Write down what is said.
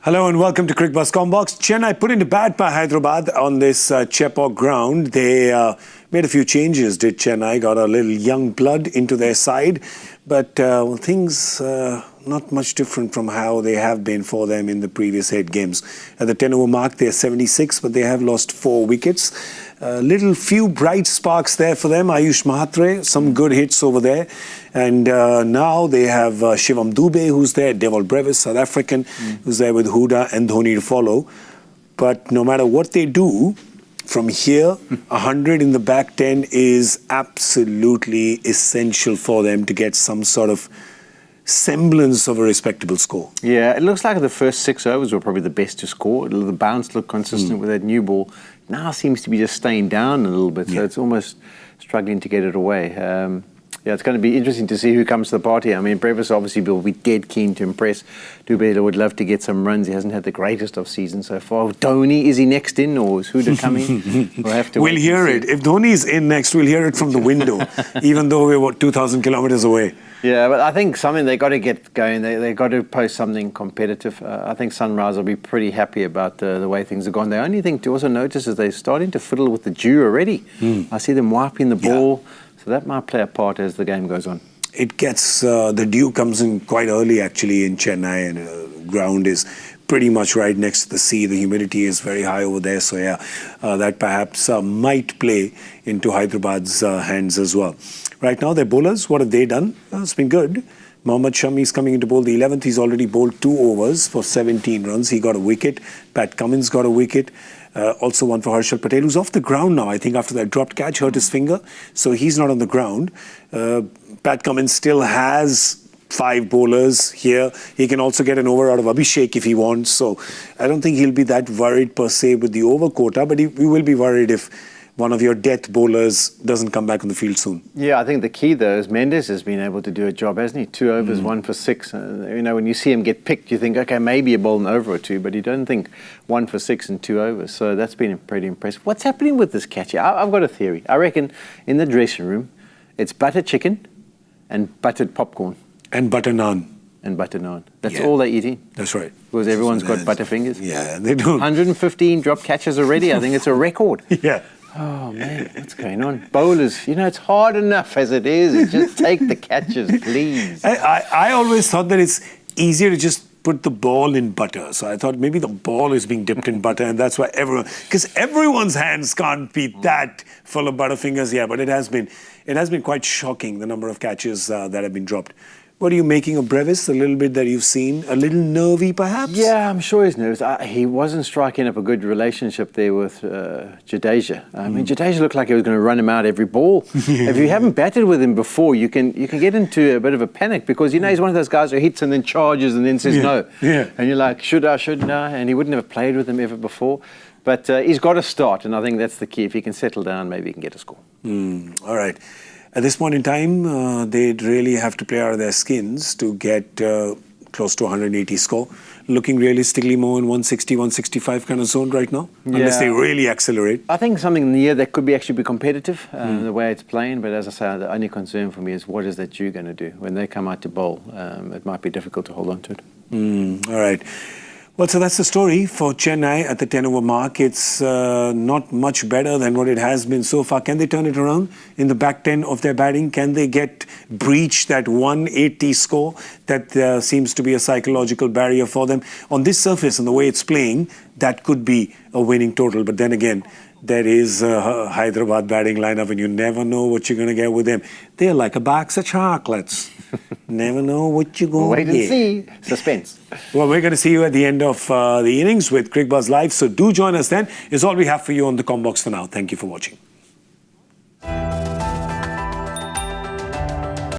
Hello and welcome to Cricbuzz Comm Box. Chennai put into bat by Hyderabad on this Chepauk ground. They made a few changes, did Chennai? Got a little young blood into their side. But things not much different from how they have been for them in the previous 8 games. At the 10-over mark, they're 76, but they have lost 4 wickets. Little few bright sparks there for them. Ayush Mahatre, some good hits over there. And now they have Shaun Dube, who's there. Deval Brevis, South African, who's there with Huda and Dhoni to follow. But no matter what they do, from here, 100 in the back 10 is absolutely essential for them to get some sort of semblance of a respectable score. Yeah, it looks like the first 6 overs were probably the best to score. The bounce looked consistent with that new ball. Now seems to be just staying down a little bit, so it's almost struggling to get it away. Yeah, it's going to be interesting to see who comes to the party. I mean, Brevis obviously will be dead keen to impress. Dube would love to get some runs. He hasn't had the greatest of seasons so far. Dhoni, is he next in, or is Huda coming? We'll have to We'll hear it. If Dhoni's in next, we'll hear it from the window, even though we're, 2,000 kilometers away. Yeah, but I think something they got to get going. They got to post something competitive. I think Sunrise will be pretty happy about the way things have gone. The only thing to also notice is they're starting to fiddle with the dew already. I see them wiping the ball, so that might play a part as the game goes on. It gets the dew comes in quite early actually in Chennai, and the ground is pretty much right next to the sea. The humidity is very high over there, so yeah, that perhaps might play into Hyderabad's hands as well. Right now, their bowlers, what have they done? It's been good. Mohammad Shami is coming into bowl the 11th. He's already bowled 2 overs for 17 runs. He got a wicket. Pat Cummins got a wicket. Also one for Harshal Patel, who's off the ground now. I think after that dropped catch, hurt his finger. So he's not on the ground. Pat Cummins still has 5 bowlers here. He can also get an over out of Abhishek if he wants. So I don't think he'll be that worried per se with the over quota, but we will be worried if one of your death bowlers doesn't come back on the field soon. Yeah, I think the key though is Mendes has been able to do a job, hasn't he? 2 overs, 1 for 6. You know, when you see him get picked, you think, okay, maybe a bowl an over or 2, but you don't think 1 for 6 and 2 overs. So that's been pretty impressive. What's happening with this catcher? I've got a theory. I reckon in the dressing room, it's butter chicken and buttered popcorn. And butter naan. And butter naan. That's all they're eating. That's right. Because everyone's got butter fingers. Yeah, they do. 115 drop catches already. I think it's a record. Yeah. Oh, man, what's going on? Bowlers, you know, it's hard enough as it is. Just take the catches, please. I always thought that it's easier to just put the ball in butter. So I thought maybe the ball is being dipped in butter, and that's why because everyone's hands can't be that full of butterfingers. Yeah, but it has been quite shocking, the number of catches that have been dropped. What are you making of Brevis? A little bit that you've seen? A little nervy, perhaps? Yeah, I'm sure he's nervous. He wasn't striking up a good relationship there with Jadeja. I mean, Jadeja looked like he was going to run him out every ball. If you haven't batted with him before, you can get into a bit of a panic because, you know, he's one of those guys who hits and then charges and then says no. Yeah. And you're like, should I, shouldn't I? And he wouldn't have played with him ever before. But he's got to start, and I think that's the key. If he can settle down, maybe he can get a score. All right. At this point in time, they'd really have to play out of their skins to get close to 180 score. Looking realistically more in 160, 165 kind of zone right now, unless they really accelerate. I think something in the year that could be actually be competitive, the way it's playing. But as I say, the only concern for me is what is that Jew going to do? When they come out to bowl, it might be difficult to hold on to it. All right. Well, so that's the story for Chennai at the 10-over mark. It's not much better than what it has been so far. Can they turn it around in the back 10 of their batting? Can they breach that 180 score that seems to be a psychological barrier for them? On this surface and the way it's playing, that could be a winning total. But then again, there is a Hyderabad batting lineup and you never know what you're going to get with them. They're like a box of chocolates. Never know what you're going to get. Wait and see. Suspense. Well, we're going to see you at the end of the innings with Cricbuzz Live. So do join us then. It's all we have for you on the Comm Box for now. Thank you for watching.